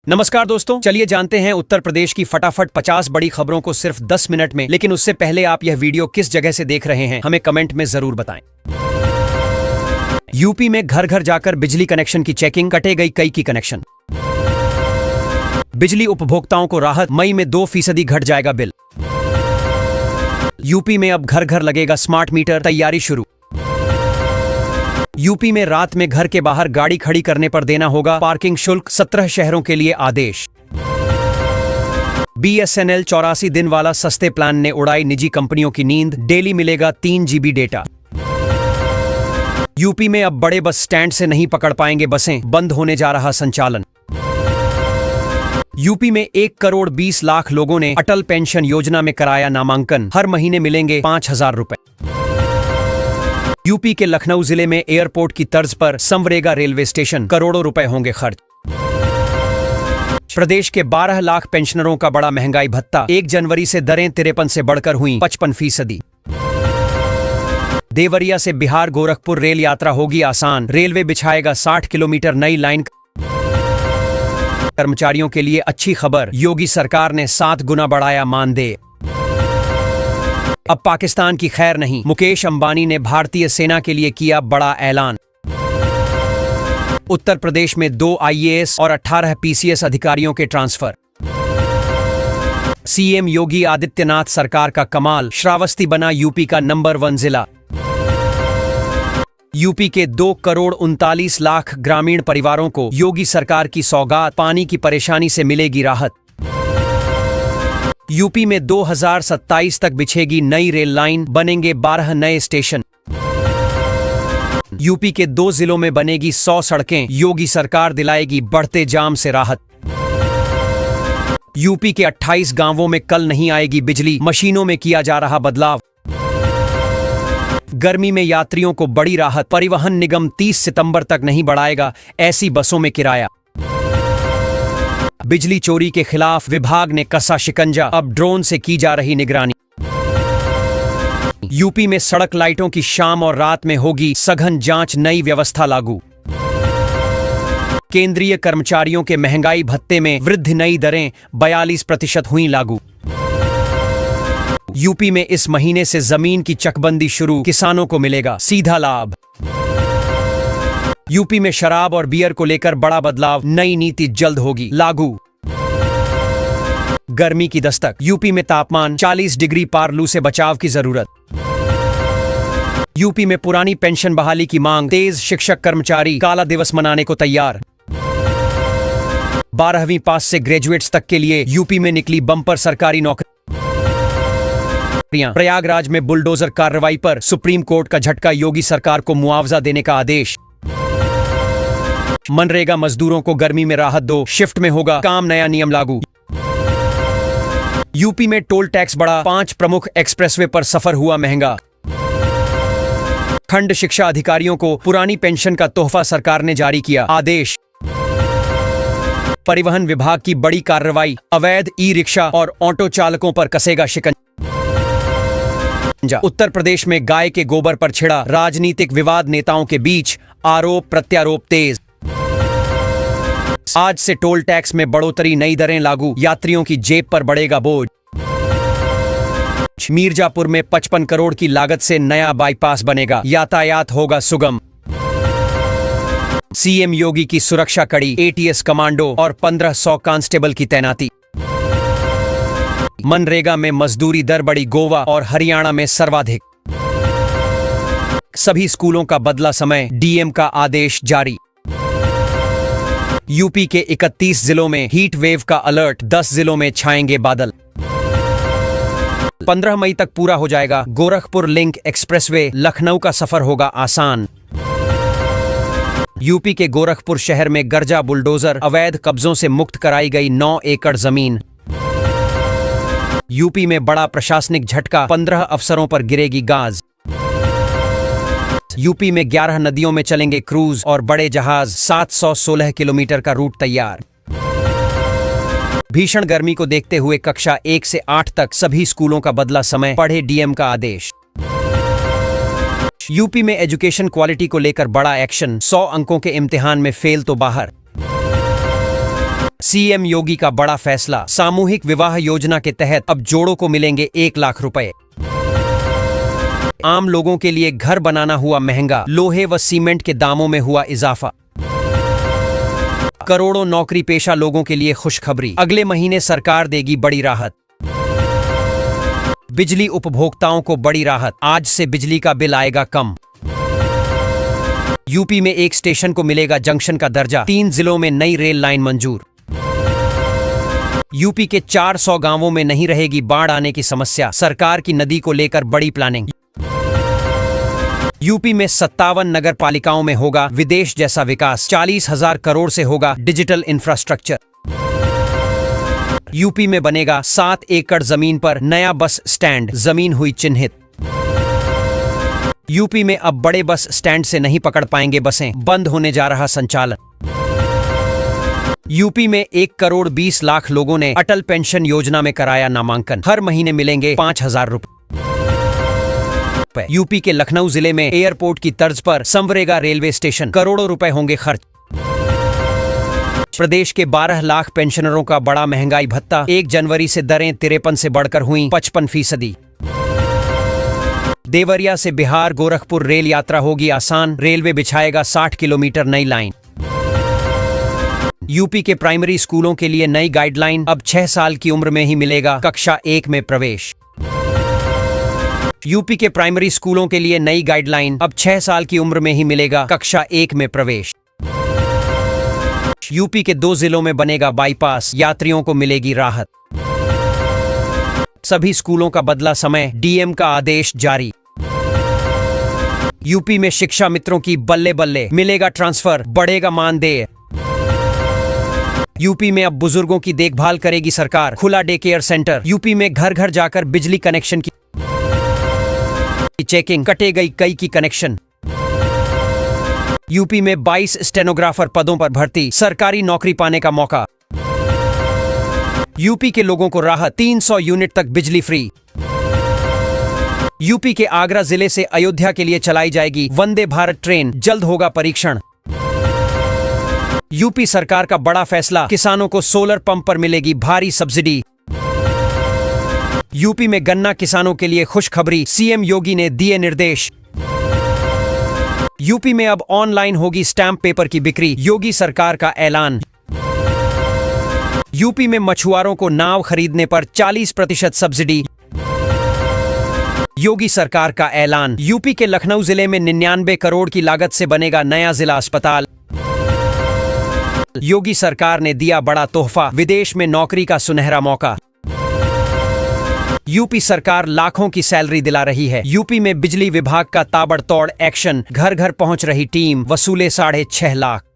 नमस्कार दोस्तों, चलिए जानते हैं उत्तर प्रदेश की फटाफट 50 बड़ी खबरों को सिर्फ 10 मिनट में। लेकिन उससे पहले आप यह वीडियो किस जगह से देख रहे हैं हमें कमेंट में जरूर बताएं। यूपी में घर घर जाकर बिजली कनेक्शन की चेकिंग, कटे गई कई की कनेक्शन। बिजली उपभोक्ताओं को राहत, मई में 2% घट जाएगा बिल। यूपी में अब घर घर लगेगा स्मार्ट मीटर, तैयारी शुरू। यूपी में रात में घर के बाहर गाड़ी खड़ी करने पर देना होगा पार्किंग शुल्क, 17 शहरों के लिए आदेश। BSNL 84 दिन वाला सस्ते प्लान ने उड़ाई निजी कंपनियों की नींद, डेली मिलेगा 3 GB डेटा। यूपी में अब बड़े बस स्टैंड से नहीं पकड़ पाएंगे बसें, बंद होने जा रहा संचालन। यूपी में 1 करोड़ 20 लाख लोगों ने अटल पेंशन योजना में कराया नामांकन, हर महीने मिलेंगे 5,000 रुपए। यूपी के लखनऊ जिले में एयरपोर्ट की तर्ज पर समरेगा रेलवे स्टेशन, करोड़ों रुपए होंगे खर्च। प्रदेश के 12 लाख पेंशनरों का बड़ा महंगाई भत्ता, 1 जनवरी से दरें 53 से बढ़कर हुई 55%। देवरिया से बिहार गोरखपुर रेल यात्रा होगी आसान, रेलवे बिछाएगा 60 किलोमीटर नई लाइन। कर्मचारियों के लिए अच्छी खबर, योगी सरकार ने 7 गुना बढ़ाया मानदेय। अब पाकिस्तान की खैर नहीं, मुकेश अंबानी ने भारतीय सेना के लिए किया बड़ा ऐलान। उत्तर प्रदेश में 2 IAS और 18 PCS अधिकारियों के ट्रांसफर। CM योगी आदित्यनाथ सरकार का कमाल, श्रावस्ती बना यूपी का नंबर 1 जिला। यूपी के 2 करोड़ 39 लाख ग्रामीण परिवारों को योगी सरकार की सौगात, पानी की परेशानी से मिलेगी राहत। यूपी में 2027 तक बिछेगी नई रेल लाइन, बनेंगे 12 नए स्टेशन। यूपी के 2 जिलों में बनेगी 100 सड़कें, योगी सरकार दिलाएगी बढ़ते जाम से राहत। यूपी के 28 गांवों में कल नहीं आएगी बिजली, मशीनों में किया जा रहा बदलाव। गर्मी में यात्रियों को बड़ी राहत, परिवहन निगम 30 सितंबर तक नहीं बढ़ाएगा ऐसी बसों में किराया। बिजली चोरी के खिलाफ विभाग ने कसा शिकंजा, अब ड्रोन से की जा रही निगरानी। यूपी में सड़क लाइटों की शाम और रात में होगी सघन जांच, नई व्यवस्था लागू। केंद्रीय कर्मचारियों के महंगाई भत्ते में वृद्धि, नई दरें 42% हुई लागू। यूपी में इस महीने से जमीन की चकबंदी शुरू, किसानों को मिलेगा सीधा लाभ। यूपी में शराब और बियर को लेकर बड़ा बदलाव, नई नीति जल्द होगी लागू। गर्मी की दस्तक, यूपी में तापमान 40 डिग्री पार, लू से बचाव की जरूरत। यूपी में पुरानी पेंशन बहाली की मांग तेज, शिक्षक कर्मचारी काला दिवस मनाने को तैयार। 12वीं पास से ग्रेजुएट्स तक के लिए यूपी में निकली बम्पर सरकारी नौकरी। प्रयागराज में बुलडोजर कार्रवाई पर सुप्रीम कोर्ट का झटका, योगी सरकार को मुआवजा देने का आदेश। मनरेगा मजदूरों को गर्मी में राहत दो, शिफ्ट में होगा काम, नया नियम लागू। यूपी में टोल टैक्स बढ़ा, 5 प्रमुख एक्सप्रेसवे पर सफर हुआ महंगा। खंड शिक्षा अधिकारियों को पुरानी पेंशन का तोहफा सरकार ने जारी किया आदेश। परिवहन विभाग की बड़ी कार्रवाई, अवैध ई-रिक्शा और ऑटो चालकों पर कसेगा शिकंजा। उत्तर प्रदेश में गाय के गोबर पर छिड़ा राजनीतिक विवाद, नेताओं के बीच आरोप प्रत्यारोप तेज। आज से टोल टैक्स में बढ़ोतरी, नई दरें लागू, यात्रियों की जेब पर बढ़ेगा बोझ। मिर्जापुर में 55 करोड़ की लागत से नया बाईपास बनेगा, यातायात होगा सुगम। CM योगी की सुरक्षा कड़ी, ATS कमांडो और 1500 कांस्टेबल की तैनाती। मनरेगा में मजदूरी दर बढ़ी, गोवा और हरियाणा में सर्वाधिक। सभी स्कूलों का बदला समय, DM का आदेश जारी। यूपी के 31 जिलों में हीट वेव का अलर्ट, 10 जिलों में छाएंगे बादल। 15 मई तक पूरा हो जाएगा गोरखपुर लिंक एक्सप्रेसवे, लखनऊ का सफर होगा आसान। यूपी के गोरखपुर शहर में गरजा बुलडोजर, अवैध कब्जों से मुक्त कराई गई 9 एकड़ जमीन। यूपी में बड़ा प्रशासनिक झटका, 15 अफसरों पर गिरेगी गाज। यूपी में 11 नदियों में चलेंगे क्रूज और बड़े जहाज, 716 किलोमीटर का रूट तैयार। भीषण गर्मी को देखते हुए कक्षा 1 से 8 तक सभी स्कूलों का बदला समय, पढ़े DM का आदेश। यूपी में एजुकेशन क्वालिटी को लेकर बड़ा एक्शन, 100 अंकों के इम्तिहान में फेल तो बाहर। सीएम योगी का बड़ा फैसला, सामूहिक विवाह योजना के तहत अब जोड़ों को मिलेंगे 1 लाख रुपए। आम लोगों के लिए घर बनाना हुआ महंगा, लोहे व सीमेंट के दामों में हुआ इजाफा। करोड़ों नौकरी पेशा लोगों के लिए खुशखबरी, अगले महीने सरकार देगी बड़ी राहत। बिजली उपभोक्ताओं को बड़ी राहत, आज से बिजली का बिल आएगा कम। यूपी में एक स्टेशन को मिलेगा जंक्शन का दर्जा, 3 जिलों में नई रेल लाइन मंजूर। यूपी के 400 गांवों में नहीं रहेगी बाढ़ आने की समस्या, सरकार की नदी को लेकर बड़ी प्लानिंग। यूपी में 57 नगर पालिकाओं में होगा विदेश जैसा विकास, 40,000 करोड़ से होगा डिजिटल इंफ्रास्ट्रक्चर। यूपी में बनेगा 7 एकड़ जमीन पर नया बस स्टैंड, जमीन हुई चिन्हित। यूपी में अब बड़े बस स्टैंड से नहीं पकड़ पाएंगे बसें, बंद होने जा रहा संचालन। यूपी में 1 करोड़ 20 लाख लोगों ने अटल पेंशन योजना में कराया नामांकन, हर महीने मिलेंगे 5,000 रुपए। यूपी के लखनऊ जिले में एयरपोर्ट की तर्ज पर संवरेगा रेलवे स्टेशन, करोड़ों रुपए होंगे खर्च। प्रदेश के 12 लाख पेंशनरों का बड़ा महंगाई भत्ता, 1 जनवरी से दरें 53 से बढ़कर हुई 55%। देवरिया से बिहार गोरखपुर रेल यात्रा होगी आसान, रेलवे बिछाएगा 60 किलोमीटर नई लाइन। यूपी के प्राइमरी स्कूलों के लिए नई गाइडलाइन, अब 6 साल की उम्र में ही मिलेगा कक्षा 1 में प्रवेश। यूपी के प्राइमरी स्कूलों के लिए नई गाइडलाइन, अब 6 साल की उम्र में ही मिलेगा कक्षा 1 में प्रवेश। यूपी के 2 जिलों में बनेगा बाईपास, यात्रियों को मिलेगी राहत। सभी स्कूलों का बदला समय, डीएम का आदेश जारी। यूपी में शिक्षा मित्रों की बल्ले बल्ले, मिलेगा ट्रांसफर, बढ़ेगा मानदेय। यूपी में अब बुजुर्गों की देखभाल करेगी सरकार, खुला डे केयर सेंटर। यूपी में घर घर जाकर बिजली कनेक्शन की चेकिंग, कटे गई कई की कनेक्शन। यूपी में 22 स्टेनोग्राफर पदों पर भर्ती, सरकारी नौकरी पाने का मौका। यूपी के लोगों को राहत, 300 यूनिट तक बिजली फ्री। यूपी के आगरा जिले से अयोध्या के लिए चलाई जाएगी वंदे भारत ट्रेन, जल्द होगा परीक्षण। यूपी सरकार का बड़ा फैसला, किसानों को सोलर पंप पर मिलेगी भारी सब्सिडी। यूपी में गन्ना किसानों के लिए खुशखबरी, सीएम योगी ने दिए निर्देश। यूपी में अब ऑनलाइन होगी स्टैंप पेपर की बिक्री, योगी सरकार का ऐलान। यूपी में मछुआरों को नाव खरीदने पर 40% सब्सिडी, योगी सरकार का ऐलान। यूपी के लखनऊ जिले में 99 करोड़ की लागत से बनेगा नया जिला अस्पताल। योगी सरकार ने दिया बड़ा तोहफा, विदेश में नौकरी का सुनहरा मौका। यूपी सरकार लाखों की सैलरी दिला रही है। यूपी में बिजली विभाग का ताबड़तोड़ एक्शन, घर घर पहुंच रही टीम, वसूले 6.5 लाख।